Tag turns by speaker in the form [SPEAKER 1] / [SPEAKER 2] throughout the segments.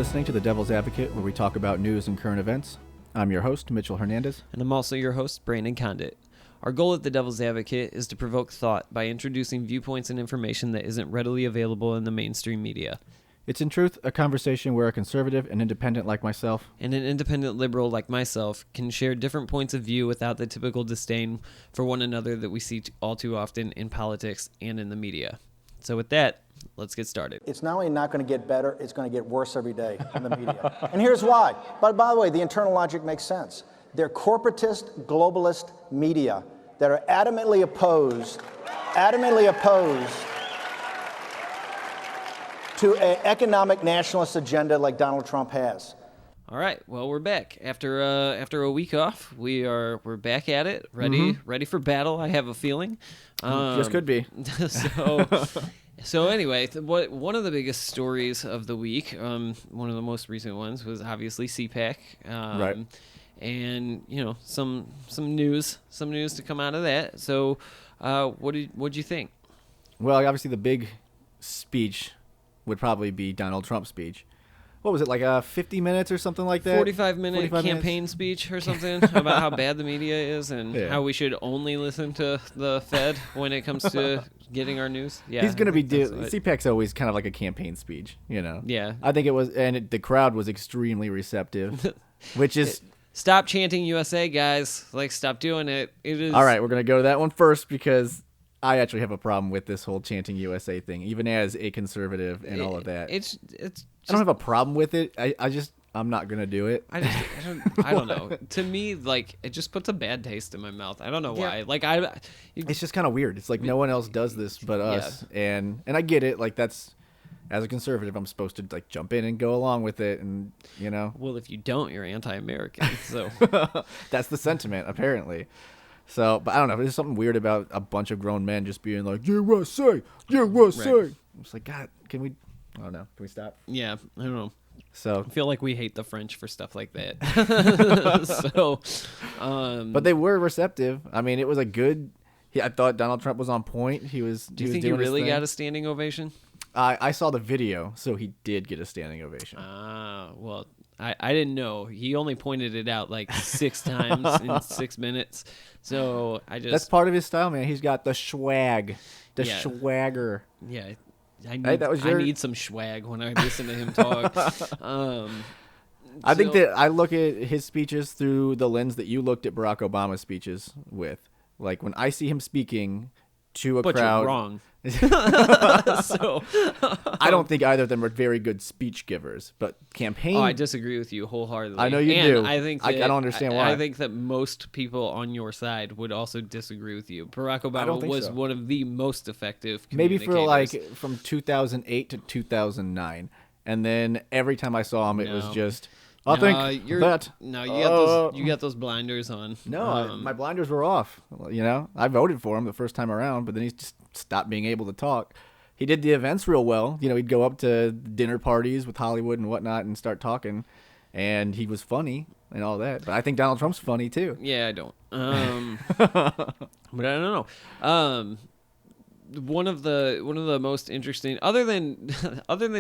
[SPEAKER 1] listening to The Devil's Advocate, where we talk about news and current events. I'm your host, Mitchell Hernandez.
[SPEAKER 2] And I'm also your host, Brandon Condit. Our goal at The Devil's Advocate is to provoke thought by introducing viewpoints and information that isn't readily available in the mainstream media.
[SPEAKER 1] It's in truth a conversation where a conservative and independent like myself
[SPEAKER 2] And an independent liberal like myself can share different points of view without the typical disdain for one another that we see all too often in politics and in the media. So with that, let's get started.
[SPEAKER 3] It's not only not going to get better, it's going to get worse every day in the media. And here's why. But by the way, the internal logic makes sense. They're corporatist, globalist media that are adamantly opposed to an economic nationalist agenda like Donald Trump has.
[SPEAKER 2] All right, well, we're back after a week off. We're back at it, ready for battle. I have a feeling.
[SPEAKER 1] just could be.
[SPEAKER 2] So anyway, one of the biggest stories of the week, one of the most recent ones, was obviously CPAC.
[SPEAKER 1] Right.
[SPEAKER 2] And some news to come out of that. So, what'd you think?
[SPEAKER 1] Well, obviously the big speech would probably be Donald Trump's speech. What was it, like 50 minutes or something like that?
[SPEAKER 2] 45-minute campaign speech or something about how bad the media is and how we should only listen to the Fed when it comes to getting our news. Yeah,
[SPEAKER 1] he's going to be CPAC's always kind of like a campaign speech,
[SPEAKER 2] Yeah.
[SPEAKER 1] I think it was, and the crowd was extremely receptive, which is...
[SPEAKER 2] Stop chanting USA, guys. Stop doing it. It is...
[SPEAKER 1] All right, we're going to go to that one first because I actually have a problem with this whole chanting USA thing, even as a conservative and all of that.
[SPEAKER 2] It's
[SPEAKER 1] I don't have a problem with it. I'm not going to do it.
[SPEAKER 2] I don't know. To me, it just puts a bad taste in my mouth. I don't know why.
[SPEAKER 1] It's just kind of weird. It's like no one else does this but us. Yeah. And I get it. That's, as a conservative, I'm supposed to jump in and go along with it, and
[SPEAKER 2] Well, if you don't, you're anti-American. So
[SPEAKER 1] that's the sentiment, apparently. So, but I don't know. There's something weird about a bunch of grown men just being like, USA, USA. Right. I'm just like, God, can we? I don't know. Can we stop?
[SPEAKER 2] Yeah, I don't know.
[SPEAKER 1] So
[SPEAKER 2] I feel like we hate the French for stuff like that.
[SPEAKER 1] But they were receptive. I mean, it was a good. I thought Donald Trump was on point. Do you
[SPEAKER 2] think he really got a standing ovation?
[SPEAKER 1] I saw the video, so he did get a standing ovation.
[SPEAKER 2] Well, I didn't know. He only pointed it out 6 times in 6 minutes. So That's
[SPEAKER 1] part of his style, man. He's got the swag, swagger.
[SPEAKER 2] Yeah. I need some swag when I listen to him talk.
[SPEAKER 1] I think that I look at his speeches through the lens that you looked at Barack Obama's speeches with. When I see him speaking to a crowd.
[SPEAKER 2] But you're wrong.
[SPEAKER 1] So I don't think either of them are very good speech givers, but campaign.
[SPEAKER 2] Oh, I disagree with you wholeheartedly.
[SPEAKER 1] I know you do.
[SPEAKER 2] I think
[SPEAKER 1] I don't understand why.
[SPEAKER 2] I think that most people on your side would also disagree with you. Barack Obama was one of the most effective communicators.
[SPEAKER 1] Maybe for from 2008 to 2009, and then every time I saw him, it was just. I think that.
[SPEAKER 2] No, you got those blinders on.
[SPEAKER 1] No, my blinders were off. I voted for him the first time around, but then he just stopped being able to talk. He did the events real well. He'd go up to dinner parties with Hollywood and whatnot and start talking, and he was funny and all that. But I think Donald Trump's funny too.
[SPEAKER 2] Yeah, I don't. But I don't know. One of the most interesting, other than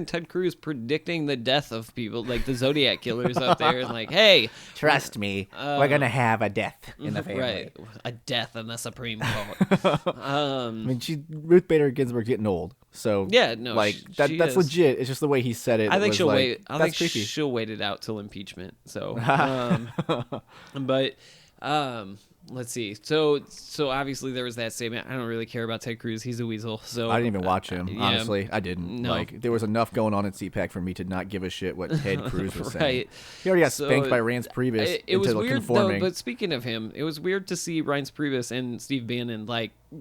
[SPEAKER 2] Ted Cruz predicting the death of people, the Zodiac killers out there, and hey,
[SPEAKER 1] trust me, we're gonna have a death in the family,
[SPEAKER 2] right? A death in the Supreme Court.
[SPEAKER 1] I mean, Ruth Bader Ginsburg's getting old, so
[SPEAKER 2] yeah, no,
[SPEAKER 1] that's legit. It's just the way he said it.
[SPEAKER 2] I think she'll wait. I think
[SPEAKER 1] creepy.
[SPEAKER 2] She'll wait it out till impeachment. So, but. Let's see. So obviously there was that statement. I don't really care about Ted Cruz. He's a weasel. So
[SPEAKER 1] I didn't even watch him. Honestly, I didn't.
[SPEAKER 2] No.
[SPEAKER 1] There was enough going on at CPAC for me to not give a shit what Ted Cruz was saying.
[SPEAKER 2] Right.
[SPEAKER 1] He already got spanked by Reince Priebus.
[SPEAKER 2] It was weird
[SPEAKER 1] conforming.
[SPEAKER 2] though. But speaking of him, it was weird to see Reince Priebus and Steve Bannon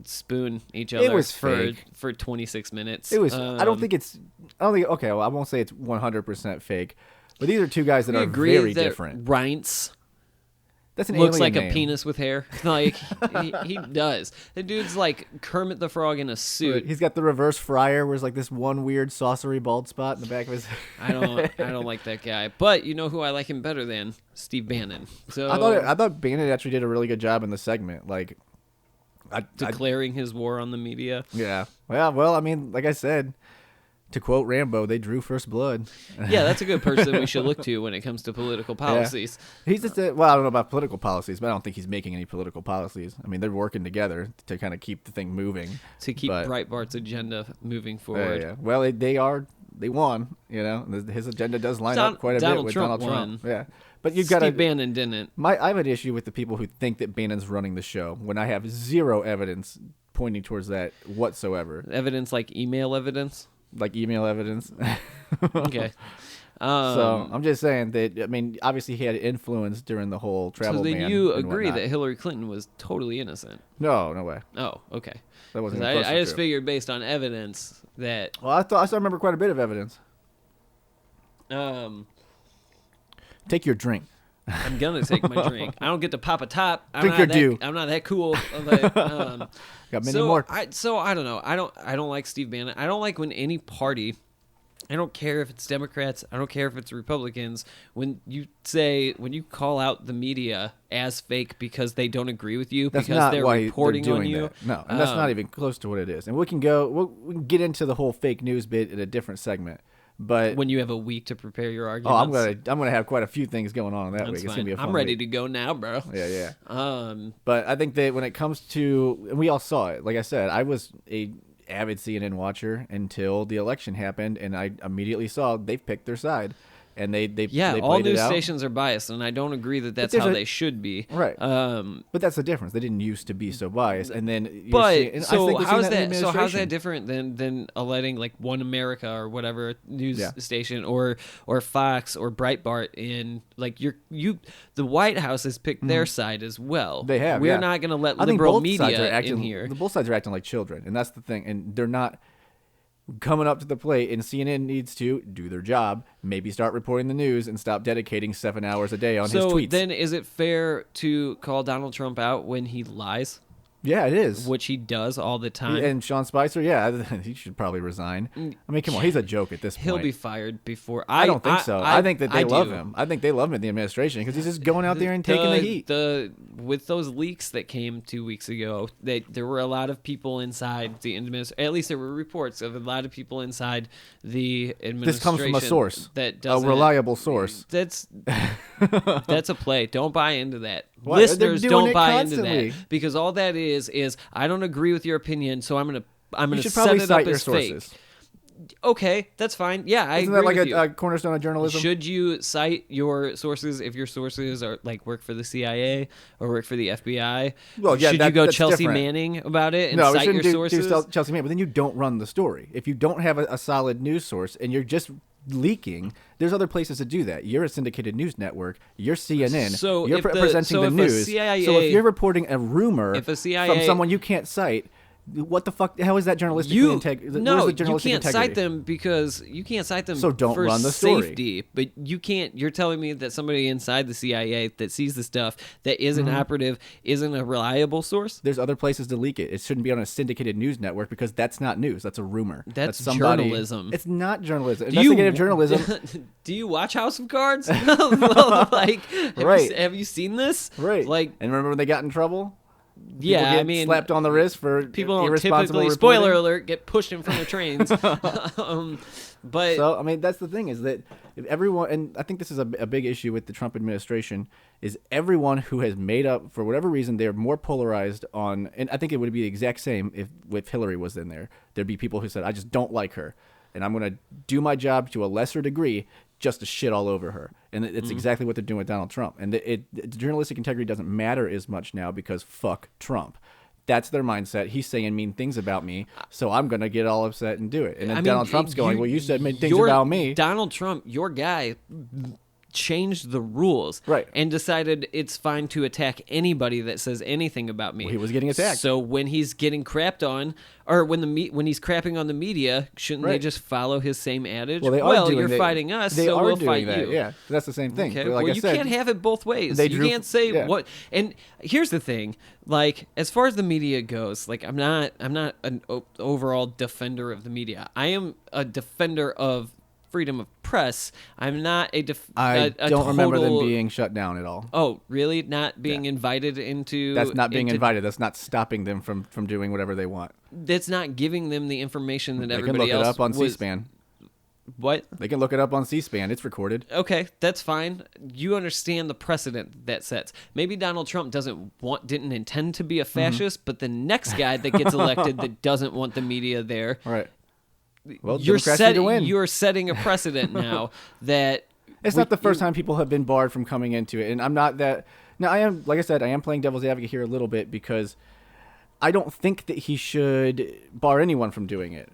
[SPEAKER 2] spoon each other.
[SPEAKER 1] It was
[SPEAKER 2] for 26 minutes.
[SPEAKER 1] It was. I don't think. Okay. Well, I won't say it's 100% fake, but these are two guys that are very different.
[SPEAKER 2] Reince.
[SPEAKER 1] That's an
[SPEAKER 2] looks
[SPEAKER 1] alien
[SPEAKER 2] like
[SPEAKER 1] name.
[SPEAKER 2] A penis with hair. He does. The dude's like Kermit the Frog in a suit.
[SPEAKER 1] He's got the reverse Fryer, where there's this one weird saucery bald spot in the back of his.
[SPEAKER 2] I don't like that guy. But you know who I like him better than? Steve Bannon. So
[SPEAKER 1] I thought Bannon actually did a really good job in the segment.
[SPEAKER 2] Declaring his war on the media.
[SPEAKER 1] Yeah. Well, I mean, like I said, To quote Rambo, they drew first blood.
[SPEAKER 2] Yeah, that's a good person we should look to when it comes to political policies.
[SPEAKER 1] Yeah. He's just well, I don't know about political policies, but I don't think he's making any political policies. I mean, they're working together to kind of keep the thing moving.
[SPEAKER 2] To keep Breitbart's agenda moving forward.
[SPEAKER 1] Yeah. Well, they won, you know. His agenda does line up quite a bit with Donald Trump. Yeah. But you've got
[SPEAKER 2] Steve Bannon didn't.
[SPEAKER 1] I have an issue with the people who think that Bannon's running the show when I have zero evidence pointing towards that whatsoever.
[SPEAKER 2] Evidence like email evidence?
[SPEAKER 1] Like email evidence.
[SPEAKER 2] Okay.
[SPEAKER 1] So I'm just saying that, I mean, obviously he had influence during the whole travel ban.
[SPEAKER 2] So then you agree
[SPEAKER 1] whatnot.
[SPEAKER 2] that Hillary Clinton was totally innocent?
[SPEAKER 1] No way.
[SPEAKER 2] Oh, okay.
[SPEAKER 1] That wasn't
[SPEAKER 2] I just figured based on evidence that...
[SPEAKER 1] Well, I still remember quite a bit of evidence. Take your drink.
[SPEAKER 2] I'm gonna take my drink. I don't get to pop a top. I'm not that cool. But,
[SPEAKER 1] got many more.
[SPEAKER 2] I don't know. I don't like Steve Bannon. I don't like when any party, I don't care if it's Democrats, I don't care if it's Republicans, when you call out the media as fake because they don't agree with you,
[SPEAKER 1] that's
[SPEAKER 2] because
[SPEAKER 1] not
[SPEAKER 2] they're
[SPEAKER 1] why
[SPEAKER 2] reporting
[SPEAKER 1] they're doing
[SPEAKER 2] on you.
[SPEAKER 1] That. No, and that's not even close to what it is. And we can get into the whole fake news bit in a different segment. But
[SPEAKER 2] when you have a week to prepare your arguments.
[SPEAKER 1] I'm gonna have quite a few things going on that week. It's gonna be a fun
[SPEAKER 2] I'm ready
[SPEAKER 1] week.
[SPEAKER 2] to go now, bro.
[SPEAKER 1] Yeah. But I think that when it comes to, and we all saw it. Like I said, I was a avid CNN watcher until the election happened, and I immediately saw they've picked their side. And they
[SPEAKER 2] all
[SPEAKER 1] played
[SPEAKER 2] news
[SPEAKER 1] it out.
[SPEAKER 2] stations are biased, and I don't agree that that's how they should be.
[SPEAKER 1] Right. But that's the difference. They didn't used to be so biased, and then
[SPEAKER 2] how's that different than letting like One America or whatever news station or Fox or Breitbart in, like the White House has picked their side as well.
[SPEAKER 1] They have.
[SPEAKER 2] We're not going to let liberal media in here.
[SPEAKER 1] Both sides are acting like children, and that's the thing. And they're not coming up to the plate, and CNN needs to do their job, maybe start reporting the news and stop dedicating 7 hours a day on his tweets.
[SPEAKER 2] So then is it fair to call Donald Trump out when he lies?
[SPEAKER 1] Yeah, it is.
[SPEAKER 2] Which he does all the time.
[SPEAKER 1] And Sean Spicer, he should probably resign. I mean, come on, he's a joke at this point.
[SPEAKER 2] He'll be fired before.
[SPEAKER 1] I don't think so. I think that they love him. I think they love him in the administration because he's just going out there and taking the heat.
[SPEAKER 2] With those leaks that came 2 weeks ago, there were a lot of people inside the administration. At least there were reports of a lot of people inside the administration.
[SPEAKER 1] This comes from a source, a reliable source.
[SPEAKER 2] That's a play. Don't buy into that.
[SPEAKER 1] What?
[SPEAKER 2] Listeners, don't buy into that, because all that is I don't agree with your opinion, so I'm gonna set it up as fake. Okay, that's fine. Yeah, I agree with you. Isn't that like
[SPEAKER 1] a cornerstone of journalism?
[SPEAKER 2] Should you cite your sources if your sources are like work for the CIA or work for the FBI?
[SPEAKER 1] Well, yeah,
[SPEAKER 2] should you go Chelsea
[SPEAKER 1] different.
[SPEAKER 2] Manning about it and cite your sources?
[SPEAKER 1] Do Chelsea Manning, but then you don't run the story. If you don't have a solid news source and you're just leaking, there's other places to do that. You're a syndicated news network. You're CNN.
[SPEAKER 2] So
[SPEAKER 1] you're presenting the news. So if you're reporting a rumor from someone you can't cite, what the fuck? How is that journalistically integrity?
[SPEAKER 2] No, you can't cite them because you can't cite them.
[SPEAKER 1] So don't
[SPEAKER 2] for
[SPEAKER 1] run the story.
[SPEAKER 2] Safety, but you can't. You're telling me that somebody inside the CIA that sees the stuff that isn't operative isn't a reliable source?
[SPEAKER 1] There's other places to leak it. It shouldn't be on a syndicated news network because that's not news. That's a rumor.
[SPEAKER 2] That's journalism.
[SPEAKER 1] It's not journalism. Investigative journalism.
[SPEAKER 2] Do you watch House of Cards? Like, have you seen this?
[SPEAKER 1] Right.
[SPEAKER 2] Like,
[SPEAKER 1] and remember when they got in trouble?
[SPEAKER 2] Yeah,
[SPEAKER 1] slapped on the wrist for
[SPEAKER 2] people don't
[SPEAKER 1] irresponsible
[SPEAKER 2] typically,
[SPEAKER 1] reporting.
[SPEAKER 2] spoiler alert, get pushed in front of trains. But
[SPEAKER 1] so I mean, that's the thing, is that if everyone, and I think this is a big issue with the Trump administration, is everyone who has made up, for whatever reason, they're more polarized on, and I think it would be the exact same if Hillary was in there. There'd be people who said, I just don't like her, and I'm going to do my job to a lesser degree just to shit all over her. And it's exactly what they're doing with Donald Trump. And the journalistic integrity doesn't matter as much now because fuck Trump. That's their mindset. He's saying mean things about me, so I'm going to get all upset and do it. And then Donald Trump's going, well, you said mean things about me.
[SPEAKER 2] Donald Trump, your guy, changed the rules,
[SPEAKER 1] right,
[SPEAKER 2] and decided it's fine to attack anybody that says anything about me.
[SPEAKER 1] Well, he was getting attacked.
[SPEAKER 2] So when he's getting crapped on, or when he's crapping on the media, shouldn't they just follow his same adage?
[SPEAKER 1] Well,
[SPEAKER 2] you're fighting us,
[SPEAKER 1] so
[SPEAKER 2] we'll fight you.
[SPEAKER 1] Yeah, that's the same thing.
[SPEAKER 2] Okay.
[SPEAKER 1] Like
[SPEAKER 2] well, you can't have it both ways. You can't say what. And here's the thing: like, as far as the media goes, like, I'm not an overall defender of the media. I am a defender of freedom of press. I'm not
[SPEAKER 1] I don't remember them being shut down at all.
[SPEAKER 2] Oh, really? Not being invited into...
[SPEAKER 1] That's not being invited. That's not stopping them from doing whatever they want.
[SPEAKER 2] That's not giving them the information that
[SPEAKER 1] they
[SPEAKER 2] everybody
[SPEAKER 1] can look
[SPEAKER 2] else
[SPEAKER 1] it up on C-SPAN.
[SPEAKER 2] What?
[SPEAKER 1] They can look it up on C-SPAN. It's recorded.
[SPEAKER 2] Okay, that's fine. You understand the precedent that sets. Maybe Donald Trump didn't intend to be a fascist, but the next guy that gets elected that doesn't want the media there,
[SPEAKER 1] right? Well,
[SPEAKER 2] you're
[SPEAKER 1] win.
[SPEAKER 2] You're setting a precedent now that
[SPEAKER 1] it's not the first time people have been barred from coming into it, and I'm not that. Now, I am, like I said, I am playing devil's advocate here a little bit because I don't think that he should bar anyone from doing it,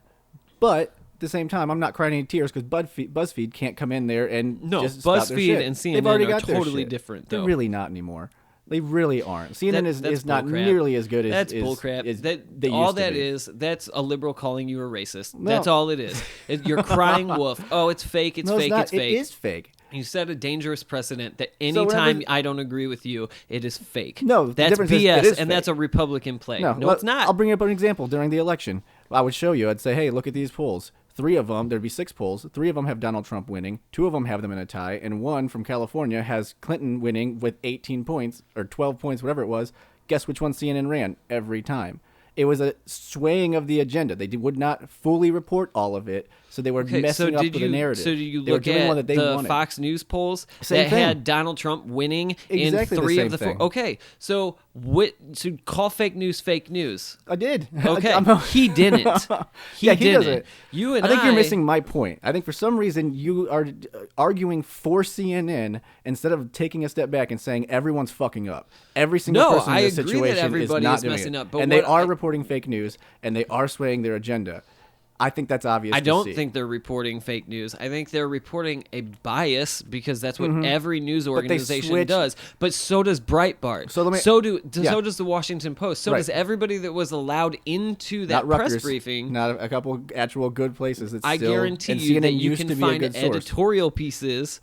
[SPEAKER 1] but at the same time, I'm not crying any tears because BuzzFeed can't come in there and just stop their shit.
[SPEAKER 2] BuzzFeed and CNN
[SPEAKER 1] They've already
[SPEAKER 2] are
[SPEAKER 1] got
[SPEAKER 2] totally different, though.
[SPEAKER 1] They're really not anymore. They really aren't. CNN is not nearly as good as
[SPEAKER 2] that's bullcrap. That's a liberal calling you a racist.
[SPEAKER 1] No.
[SPEAKER 2] That's all it is. You're crying wolf. Oh, it's fake. It's fake. It's fake.
[SPEAKER 1] It is fake.
[SPEAKER 2] You set a dangerous precedent that anytime I don't agree with you, it is fake.
[SPEAKER 1] No,
[SPEAKER 2] that's BS, and that's a Republican play. No, it's not.
[SPEAKER 1] I'll bring up an example. During the election, I would show you. I'd say, hey, look at these polls. 3 of them, there'd be 6 polls. 3 of them have Donald Trump winning. 2 of them have them in a tie. And 1 from California has Clinton winning with 18 points or 12 points, whatever it was. Guess which one CNN ran every time? It was a swaying of the agenda. They would not fully report all of it, so they were messing up with the narrative.
[SPEAKER 2] So did you look at the Fox News polls that had Donald Trump winning in 3 of the 4? Okay, so call fake news.
[SPEAKER 1] I did.
[SPEAKER 2] Okay, he didn't. He didn't. You and
[SPEAKER 1] I think you're missing my point. I think for some reason you are arguing for CNN instead of taking a step back and saying everyone's fucking up. Every single person in this situation is not doing
[SPEAKER 2] messing
[SPEAKER 1] it.
[SPEAKER 2] up. But
[SPEAKER 1] and they are reporting fake news, and they are swaying their agenda. I think that's obvious.
[SPEAKER 2] I don't think they're reporting fake news. I think they're reporting a bias because that's what every news organization does. But so does Breitbart. So does the Washington Post. So does everybody that was allowed into that press briefing.
[SPEAKER 1] Not a couple actual good places.
[SPEAKER 2] I guarantee you that you can find editorial pieces.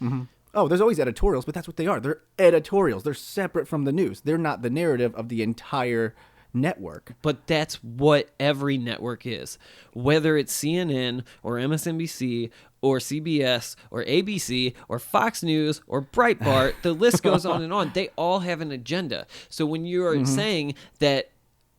[SPEAKER 1] Oh, there's always editorials, but that's what they are. They're editorials. They're separate from the news. They're not the narrative of the entire network.
[SPEAKER 2] But that's what every network is. Whether it's CNN or MSNBC or CBS or ABC or Fox News or Breitbart, the list goes on and on. They all have an agenda. So when you're saying that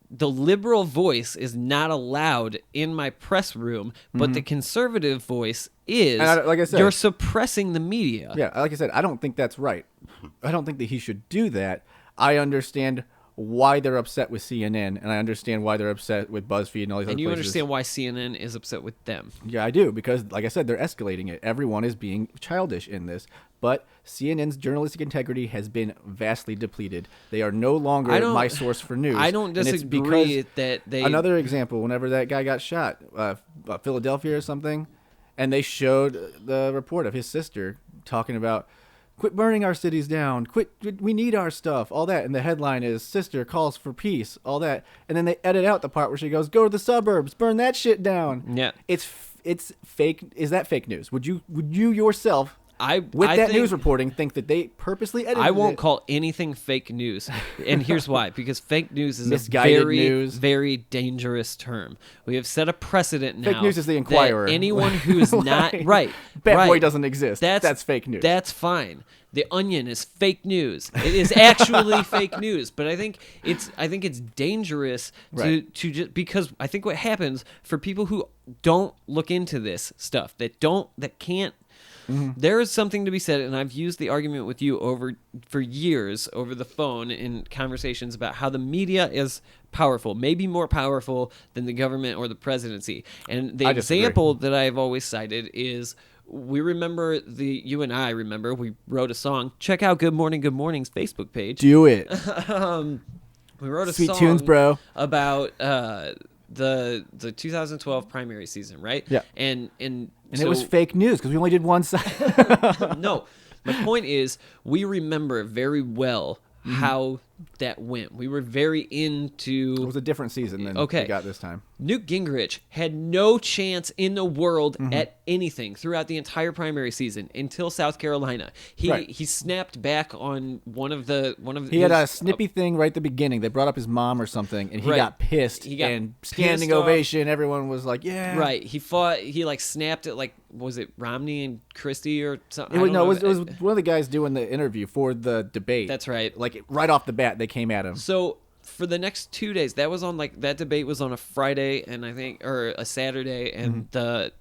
[SPEAKER 2] the liberal voice is not allowed in my press room, but the conservative voice is,
[SPEAKER 1] like I said,
[SPEAKER 2] you're suppressing the media.
[SPEAKER 1] Yeah, like I said, I don't think that's right. I don't think that he should do that. I understand why they're upset with CNN, and I understand why they're upset with BuzzFeed and all these other places. And
[SPEAKER 2] you understand why CNN is upset with them.
[SPEAKER 1] Yeah, I do, because, like I said, they're escalating it. Everyone is being childish in this. But CNN's journalistic integrity has been vastly depleted. They are no longer my source for news.
[SPEAKER 2] I don't disagree that they...
[SPEAKER 1] Another example, whenever that guy got shot, Philadelphia or something, and they showed the report of his sister talking about, quit burning our cities down. We need our stuff. All that. And the headline is, Sister calls for peace. All that. And then they edit out the part where she goes, go to the suburbs. Burn that shit down.
[SPEAKER 2] Yeah.
[SPEAKER 1] It's fake. Is that fake news? Would you yourself, news reporting, think that they purposely edited it?
[SPEAKER 2] I won't call anything fake news. And here's why. Because fake news is
[SPEAKER 1] misguided
[SPEAKER 2] a very,
[SPEAKER 1] news.
[SPEAKER 2] very dangerous term. We have set a precedent now.
[SPEAKER 1] Fake news is the Inquirer.
[SPEAKER 2] That anyone who's not... Right.
[SPEAKER 1] Bat Boy doesn't exist. That's fake news.
[SPEAKER 2] That's fine. The Onion is fake news. It is actually fake news, but I think it's dangerous to just, because I think what happens for people who don't look into this stuff, that can't. There is something to be said, and I've used the argument with you for years over the phone in conversations about how the media is powerful, maybe more powerful than the government or the presidency. And the example that I've always cited is, you and I remember, we wrote a song. Check out Good Morning's Facebook page.
[SPEAKER 1] Do it.
[SPEAKER 2] We wrote a
[SPEAKER 1] Sweet
[SPEAKER 2] song
[SPEAKER 1] tunes, bro.
[SPEAKER 2] about the 2012 primary season, right?
[SPEAKER 1] Yeah.
[SPEAKER 2] And
[SPEAKER 1] it was fake news because we only did one side.
[SPEAKER 2] No, my point is we remember very well how that went. We were very into...
[SPEAKER 1] It was a different season than we got this time.
[SPEAKER 2] Newt Gingrich had no chance in the world at anything throughout the entire primary season until South Carolina. He snapped back on one of
[SPEAKER 1] He had a snippy thing right at the beginning. They brought up his mom or something, and he got pissed. And standing ovation. Everyone was like, "Yeah!"
[SPEAKER 2] Right. He snapped at, like, was it Romney and Christie or something?
[SPEAKER 1] It was one of the guys doing the interview for the debate.
[SPEAKER 2] That's right.
[SPEAKER 1] Like right off the bat, they came at him.
[SPEAKER 2] So for the next 2 days, that debate was on a Friday or a Saturday, and the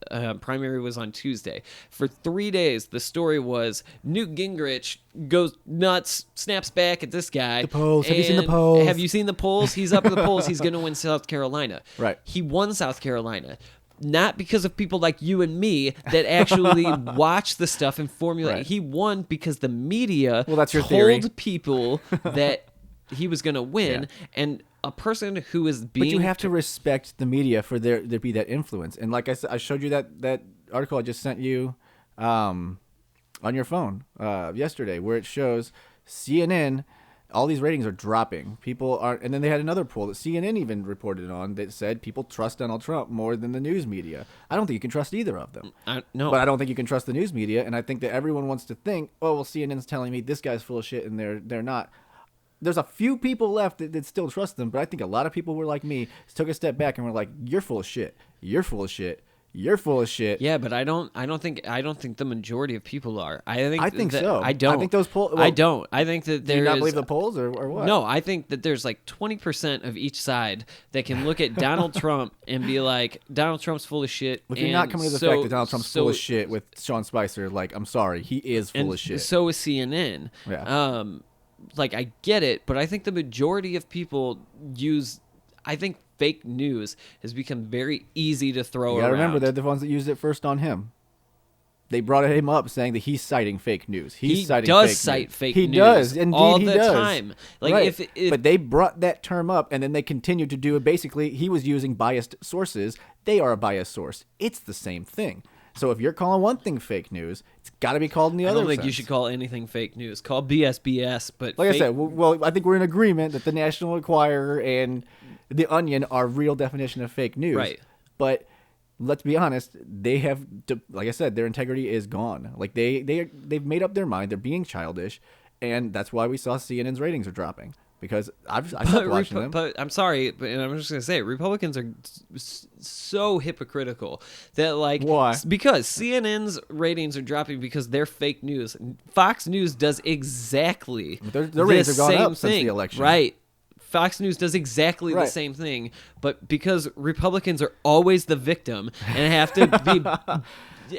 [SPEAKER 2] primary was on Tuesday. For 3 days, the story was Newt Gingrich goes nuts, snaps back at this guy.
[SPEAKER 1] The polls. Have you seen the polls?
[SPEAKER 2] Have you seen the polls? He's up at the polls. He's going to win South Carolina.
[SPEAKER 1] Right.
[SPEAKER 2] He won South Carolina. Not because of people like you and me that actually watch the stuff and formulate.
[SPEAKER 1] Right.
[SPEAKER 2] He won because the media
[SPEAKER 1] that's your
[SPEAKER 2] told
[SPEAKER 1] theory.
[SPEAKER 2] people that he was going to win, and a person who is being...
[SPEAKER 1] But you have to respect the media for there be that influence. And like I said, I showed you that article I just sent you on your phone yesterday, where it shows CNN... all these ratings are dropping. People are, and then they had another poll that CNN even reported on that said people trust Donald Trump more than the news media. I don't think you can trust either of them.
[SPEAKER 2] No.
[SPEAKER 1] But I don't think you can trust the news media, and I think that everyone wants to think, oh, well, CNN's telling me this guy's full of shit, and they're not. There's a few people left that still trust them, but I think a lot of people were like me, took a step back and were like, you're full of shit. You're full of shit. You're full of shit.
[SPEAKER 2] Yeah, but I don't think the majority of people are. I think
[SPEAKER 1] so.
[SPEAKER 2] I don't.
[SPEAKER 1] I think those polls.
[SPEAKER 2] I don't. I think that
[SPEAKER 1] do you not believe the polls or what?
[SPEAKER 2] No, I think that there's like 20% of each side that can look at Donald Trump and be like, Donald Trump's full of shit.
[SPEAKER 1] If you're not coming to the fact that Donald Trump's full of shit with Sean Spicer, like, I'm sorry, he is full of shit.
[SPEAKER 2] So is CNN.
[SPEAKER 1] Yeah.
[SPEAKER 2] Like, I get it, but I think the majority of people I think fake news has become very easy to throw around.
[SPEAKER 1] Remember, they're the ones that used it first on him. They brought him up saying that he's citing fake news. He does
[SPEAKER 2] cite fake
[SPEAKER 1] news.
[SPEAKER 2] He
[SPEAKER 1] does, indeed
[SPEAKER 2] all
[SPEAKER 1] he
[SPEAKER 2] the
[SPEAKER 1] does.
[SPEAKER 2] time. Like
[SPEAKER 1] right.
[SPEAKER 2] if
[SPEAKER 1] but they brought that term up, and then they continued to do it. Basically, he was using biased sources. They are a biased source. It's the same thing. So if you're calling one thing fake news, it's got to be called in the other.
[SPEAKER 2] I don't think
[SPEAKER 1] sense.
[SPEAKER 2] You should call anything fake news. Call BS BS. But
[SPEAKER 1] like I said, well, I think we're in agreement that the National Enquirer and the Onion are real definition of fake news.
[SPEAKER 2] Right.
[SPEAKER 1] But let's be honest, they have, like I said, their integrity is gone. Like they've made up their mind. They're being childish, and that's why we saw CNN's ratings are dropping. Because I stopped watching them.
[SPEAKER 2] But I'm sorry, and I'm just going to say, Republicans are so hypocritical that, like...
[SPEAKER 1] Why?
[SPEAKER 2] Because CNN's ratings are dropping because they're fake news. Fox News does exactly
[SPEAKER 1] their ratings have gone up
[SPEAKER 2] thing.
[SPEAKER 1] since the election.
[SPEAKER 2] Right. Fox News does exactly the same thing, but because Republicans are always the victim and have to be...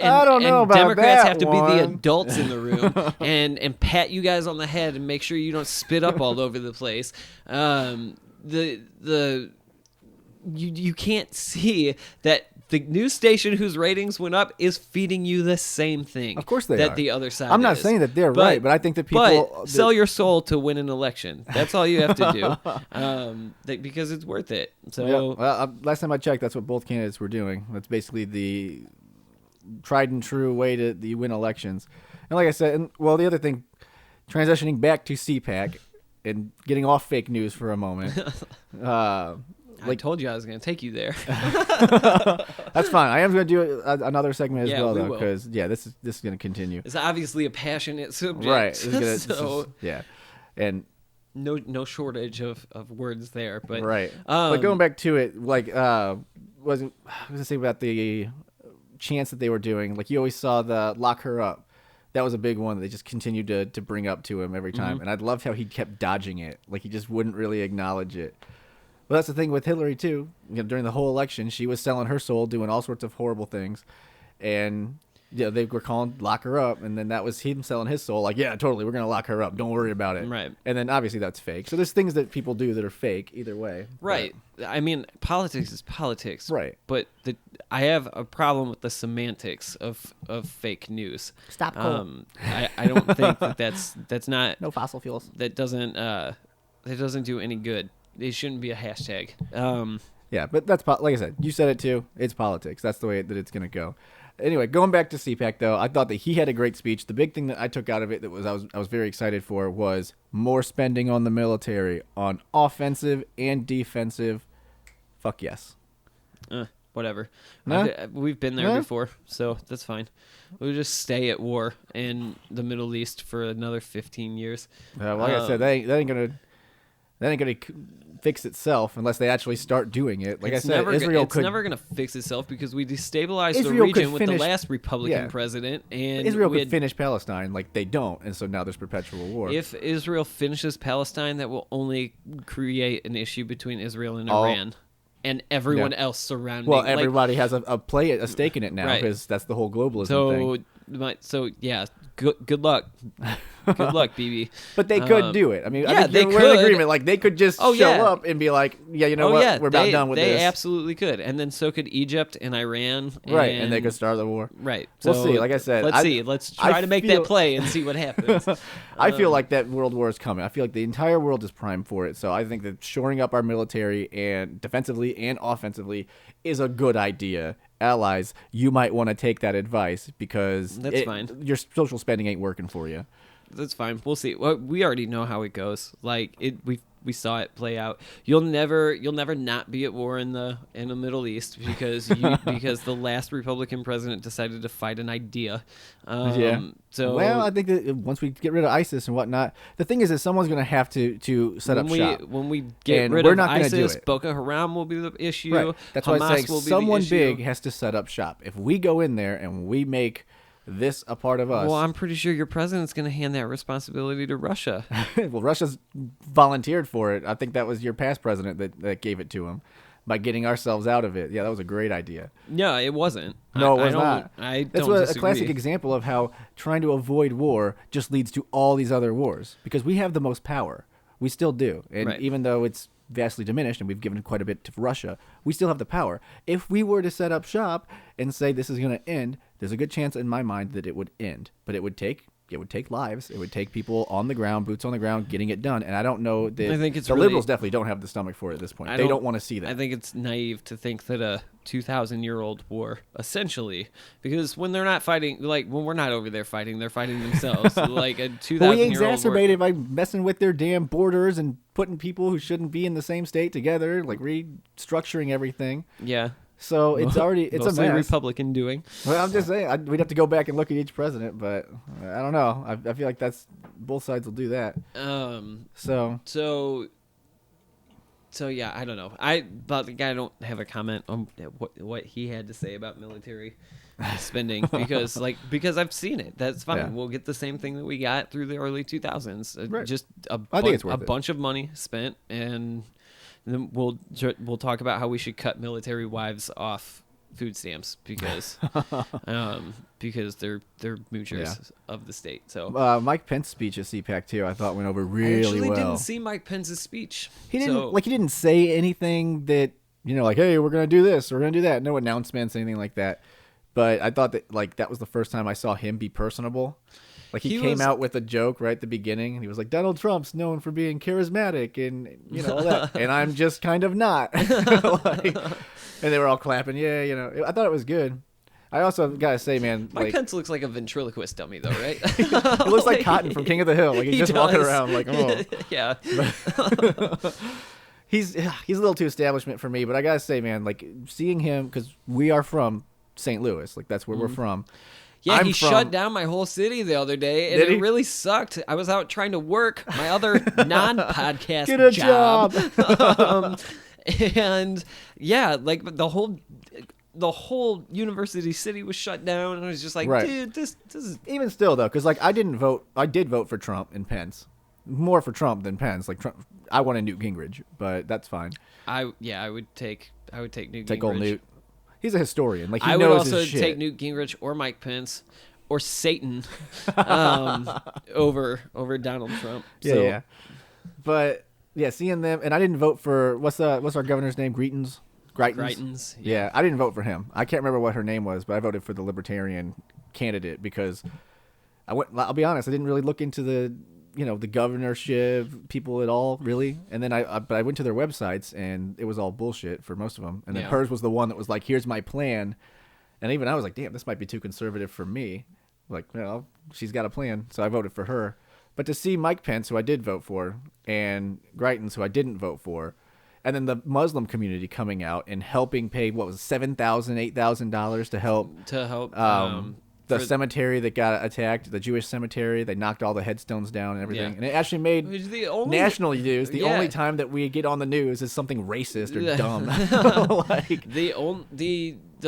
[SPEAKER 1] I don't know about
[SPEAKER 2] Democrats
[SPEAKER 1] that
[SPEAKER 2] have to
[SPEAKER 1] one.
[SPEAKER 2] be the adults in the room and pat you guys on the head and make sure you don't spit up all over the place. You can't see that the news station whose ratings went up is feeding you the same thing.
[SPEAKER 1] Of course they
[SPEAKER 2] that
[SPEAKER 1] are.
[SPEAKER 2] The other side.
[SPEAKER 1] I'm not saying that they're right, but I think that people
[SPEAKER 2] sell your soul to win an election. That's all you have to do, because it's worth it. So
[SPEAKER 1] yeah. Well, last time I checked, that's what both candidates were doing. That's basically the tried and true way to you win elections. And like I said, the other thing, transitioning back to CPAC and getting off fake news for a moment.
[SPEAKER 2] I told you I was going to take you there.
[SPEAKER 1] That's fine. I am going to do another segment as well, though,
[SPEAKER 2] will.
[SPEAKER 1] because this is going to continue.
[SPEAKER 2] It's obviously a passionate subject,
[SPEAKER 1] right? And
[SPEAKER 2] no shortage of words there, but
[SPEAKER 1] right. But going back to it, like I was going to say about the chants that they were doing. Like you always saw the lock her up. That was a big one that they just continued to bring up to him every time, and I loved how he kept dodging it. Like he just wouldn't really acknowledge it. Well, that's the thing with Hillary, too. During the whole election, she was selling her soul, doing all sorts of horrible things. And they were calling lock her up. And then that was him selling his soul. Like, yeah, totally, we're going to lock her up. Don't worry about it.
[SPEAKER 2] Right.
[SPEAKER 1] And then, obviously, that's fake. So there's things that people do that are fake either way.
[SPEAKER 2] Right. But, I mean, politics is politics.
[SPEAKER 1] Right.
[SPEAKER 2] But I have a problem with the semantics of fake news.
[SPEAKER 1] Stop coal.
[SPEAKER 2] I don't think that's not...
[SPEAKER 1] No fossil fuels.
[SPEAKER 2] That doesn't do any good. It shouldn't be a hashtag.
[SPEAKER 1] Yeah, but that's like I said. You said it too. It's politics. That's the way that it's going to go. Anyway, going back to CPAC though, I thought that he had a great speech. The big thing that I took out of it that I was very excited for was more spending on the military, on offensive and defensive. Fuck yes.
[SPEAKER 2] Whatever.
[SPEAKER 1] No?
[SPEAKER 2] We've been there before, so that's fine. We'll just stay at war in the Middle East for another 15 years.
[SPEAKER 1] Like I said, that ain't gonna. That ain't going to fix itself unless they actually start doing it. Like
[SPEAKER 2] it's
[SPEAKER 1] I said, Israel
[SPEAKER 2] it's
[SPEAKER 1] could...
[SPEAKER 2] never going to fix itself because we destabilized
[SPEAKER 1] Israel
[SPEAKER 2] the region
[SPEAKER 1] could
[SPEAKER 2] with
[SPEAKER 1] finish,
[SPEAKER 2] the last Republican president. And
[SPEAKER 1] Israel could finish Palestine. Like, they don't. And so now there's perpetual war.
[SPEAKER 2] If Israel finishes Palestine, that will only create an issue between Israel and Iran. And everyone else surrounding.
[SPEAKER 1] Well, everybody has a stake in it now because that's the whole globalism thing.
[SPEAKER 2] So yeah, good luck. Good luck, BB.
[SPEAKER 1] But they could do it. I mean, I think we're in agreement. Like, they could just show up and be like, yeah, you know what?
[SPEAKER 2] Yeah,
[SPEAKER 1] we're about done with this.
[SPEAKER 2] They absolutely could. And then so could Egypt and Iran.
[SPEAKER 1] Right, and they could start the war.
[SPEAKER 2] Right.
[SPEAKER 1] So we'll see. Like I said,
[SPEAKER 2] let's see. Let's try to make that play and see what happens.
[SPEAKER 1] I feel like that world war is coming. I feel like the entire world is primed for it. So I think that shoring up our military and defensively and offensively is a good idea. Allies, you might want to take that advice because
[SPEAKER 2] that's fine.
[SPEAKER 1] Your social spending ain't working for you.
[SPEAKER 2] That's fine. We'll see. Well, we already know how it goes. Like we saw it play out. You'll never not be at war in the Middle East because the last Republican president decided to fight an idea. So
[SPEAKER 1] I think that once we get rid of ISIS and whatnot, the thing is that someone's going to have to set up shop.
[SPEAKER 2] When we get rid of ISIS, Boko Haram will be the issue.
[SPEAKER 1] Right. That's
[SPEAKER 2] Hamas
[SPEAKER 1] why I'm saying someone big has to set up shop. If we go in there and we make this a part of us.
[SPEAKER 2] Well, I'm pretty sure your president's going to hand that responsibility to Russia.
[SPEAKER 1] Well, Russia's volunteered for it. I think that was your past president that gave it to him by getting ourselves out of it. Yeah, that was a great idea.
[SPEAKER 2] No, it wasn't.
[SPEAKER 1] No, it was not.
[SPEAKER 2] That's
[SPEAKER 1] a classic example of how trying to avoid war just leads to all these other wars because we have the most power. We still do. And even though it's vastly diminished and we've given quite a bit to Russia, we still have the power. If we were to set up shop and say this is going to end, there's a good chance in my mind that it would end, but it would take lives. It would take people on the ground, boots on the ground, getting it done. And I don't know that the liberals definitely don't have the stomach for it at this point. They don't want to see that.
[SPEAKER 2] I think it's naive to think that a 2,000-year-old war, essentially, because when they're not fighting, like when we're not over there fighting, they're fighting themselves. Like a 2,000-year-old war.
[SPEAKER 1] We exacerbated by messing with their damn borders and putting people who shouldn't be in the same state together, like restructuring everything.
[SPEAKER 2] Yeah.
[SPEAKER 1] So it's a mess.
[SPEAKER 2] Republican doing.
[SPEAKER 1] Well, I'm just saying we'd have to go back and look at each president, but I don't know. I feel like both sides will do that.
[SPEAKER 2] So yeah, I don't know. I don't have a comment on what he had to say about military spending because I've seen it. That's fine. Yeah. We'll get the same thing that we got through the early 2000s.
[SPEAKER 1] Right.
[SPEAKER 2] Just a bunch of money spent and. And then we'll talk about how we should cut military wives off food stamps because they're moochers of the state. So
[SPEAKER 1] Mike Pence's speech at CPAC too, I thought went over really well.
[SPEAKER 2] I actually didn't see Mike Pence's speech.
[SPEAKER 1] He didn't say anything that like, hey, we're gonna do this, we're gonna do that. No announcements, anything like that. But I thought that that was the first time I saw him be personable. Like he came out with a joke right at the beginning, and he was like, "Donald Trump's known for being charismatic, and all that, and I'm just kind of not." And they were all clapping. Yeah, I thought it was good. I also gotta say, man,
[SPEAKER 2] Mike Pence looks like a ventriloquist dummy, though, right?
[SPEAKER 1] He looks like Cotton from King of the Hill. Like he's just walking around like, oh,
[SPEAKER 2] yeah.
[SPEAKER 1] He's a little too establishment for me, but I gotta say, man, like seeing him because we are from St. Louis, like that's where we're from.
[SPEAKER 2] Yeah, he shut down my whole city the other day, and it really sucked. I was out trying to work my other non-podcast job. And yeah, like the whole university city was shut down, and I was just like, dude, this is...
[SPEAKER 1] Even still, though, because I did vote for Trump and Pence. More for Trump than Pence. Like Trump, I wanted Newt Gingrich, but that's fine.
[SPEAKER 2] I would take Newt Gingrich.
[SPEAKER 1] Take old Newt. He's a historian. Like
[SPEAKER 2] I would also take Newt Gingrich or Mike Pence or Satan over Donald Trump.
[SPEAKER 1] Yeah. But yeah, seeing them, and I didn't vote for what's our governor's name? Greitens. Yeah, I didn't vote for him. I can't remember what her name was, but I voted for the Libertarian candidate because I'll be honest, I didn't really look into the governorship people at all, really. And then but I went to their websites, and it was all bullshit for most of them. And then hers was the one that was like, here's my plan. And even I was like, damn, this might be too conservative for me. Like, she's got a plan. So I voted for her. But to see Mike Pence, who I did vote for, and Greitens, who I didn't vote for, and then the Muslim community coming out and helping pay, what was it, $7,000, $8,000 to help the cemetery that got attacked, the Jewish cemetery. They knocked all the headstones down and everything, and it actually made national news. The only time that we get on the news is something racist or dumb. Like
[SPEAKER 2] the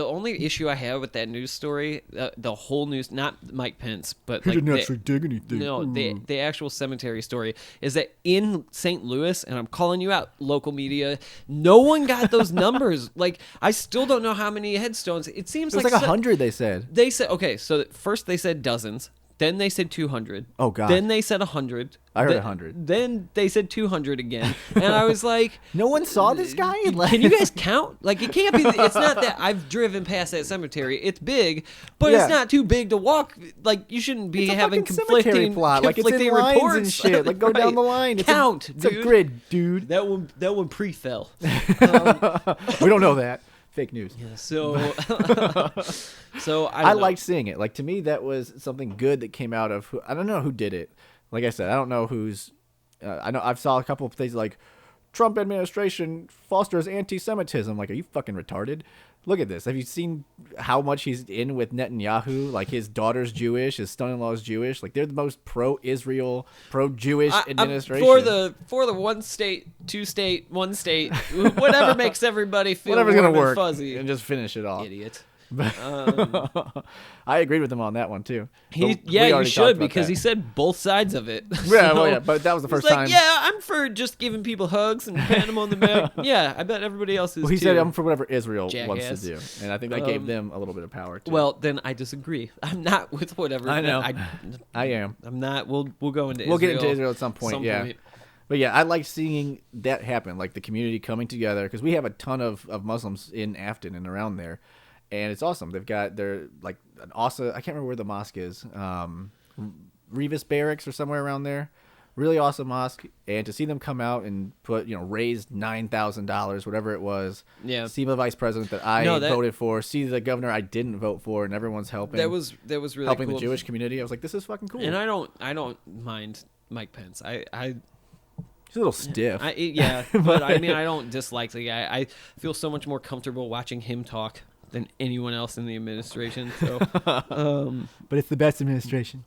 [SPEAKER 2] only issue I have with that news story, the whole news, not Mike Pence, but
[SPEAKER 1] he didn't actually dig anything.
[SPEAKER 2] No, the actual cemetery story is that in St. Louis, and I'm calling you out, local media, no one got those numbers. Like, I still don't know how many headstones. It seems
[SPEAKER 1] like 100. They said.
[SPEAKER 2] Okay. So first they said dozens. Then they said 200.
[SPEAKER 1] Oh, God.
[SPEAKER 2] Then they said 100.
[SPEAKER 1] I heard 100.
[SPEAKER 2] Then they said 200 again. And I was like...
[SPEAKER 1] No one saw this guy?
[SPEAKER 2] Can you guys count? Like, it can't be... It's not that I've driven past that cemetery. It's big, but it's not too big to walk. Like, you shouldn't be having conflicting
[SPEAKER 1] plot. Like, it's in lines
[SPEAKER 2] reports
[SPEAKER 1] and shit. Like, go down the line.
[SPEAKER 2] Count,
[SPEAKER 1] it's a grid, dude.
[SPEAKER 2] That one pre-fell.
[SPEAKER 1] We don't know that. Fake news.
[SPEAKER 2] Yeah, so
[SPEAKER 1] I liked seeing it. Like, to me, that was something good that came out of. I don't know who did it. Like I said, I don't know who's. I know I've saw a couple of things like Trump administration fosters anti-Semitism. Like, are you fucking retarded? Look at this. Have you seen how much he's in with Netanyahu? Like, his daughter's Jewish, his son-in-law's Jewish. Like, they're the most pro-Israel, pro-Jewish administration.
[SPEAKER 2] For the one state, two state, one state, whatever makes everybody feel
[SPEAKER 1] whatever's
[SPEAKER 2] warm
[SPEAKER 1] gonna work,
[SPEAKER 2] and fuzzy,
[SPEAKER 1] and just finish it off.
[SPEAKER 2] Idiot.
[SPEAKER 1] I agreed with him on that one too.
[SPEAKER 2] You should, because he said both sides of it.
[SPEAKER 1] Yeah, but that was the first time.
[SPEAKER 2] Yeah, I'm for just giving people hugs and patting them on the back. Yeah, I bet everybody else is.
[SPEAKER 1] Well, he
[SPEAKER 2] too.
[SPEAKER 1] said I'm for whatever Israel
[SPEAKER 2] Jackass.
[SPEAKER 1] wants to do, and I think that gave them a little bit of power too.
[SPEAKER 2] Well, then I disagree. I'm not with whatever.
[SPEAKER 1] I know. I am.
[SPEAKER 2] I'm not. We'll go into.
[SPEAKER 1] We'll get into Israel at some point. But yeah, I like seeing that happen, like the community coming together, because we have a ton of Muslims in Afton and around there. And it's awesome. They've got their like an awesome. I can't remember where the mosque is. Revis Barracks or somewhere around there. Really awesome mosque. And to see them come out and raise $9,000, whatever it was.
[SPEAKER 2] Yeah.
[SPEAKER 1] See the vice president that I voted for. See the governor I didn't vote for, and everyone's helping.
[SPEAKER 2] That was really
[SPEAKER 1] helping
[SPEAKER 2] cool.
[SPEAKER 1] The Jewish community. I was like, this is fucking cool.
[SPEAKER 2] And I don't mind Mike Pence.
[SPEAKER 1] He's a little stiff.
[SPEAKER 2] But I mean, I don't dislike the guy. I feel so much more comfortable watching him talk than anyone else in the administration. So,
[SPEAKER 1] but it's the best administration.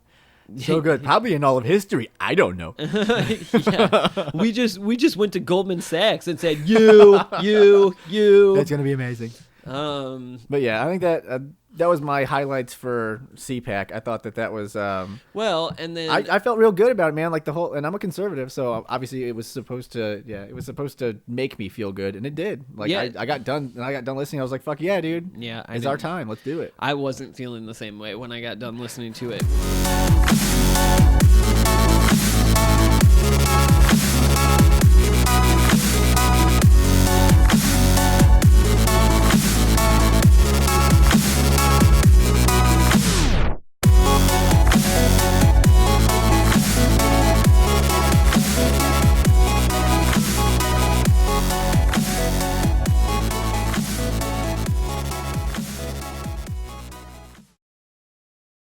[SPEAKER 1] So good, probably in all of history. I don't know.
[SPEAKER 2] Yeah, we just went to Goldman Sachs and said you.
[SPEAKER 1] That's gonna be amazing. But yeah, I think that was my highlights for CPAC. I thought that was
[SPEAKER 2] well, and then
[SPEAKER 1] I felt real good about it, man. Like the whole, and I'm a conservative, so obviously it was supposed to make me feel good, and it did. Like I got done listening. I was like, fuck yeah, dude.
[SPEAKER 2] Yeah,
[SPEAKER 1] it's our time. Let's do it.
[SPEAKER 2] I wasn't feeling the same way when I got done listening to it.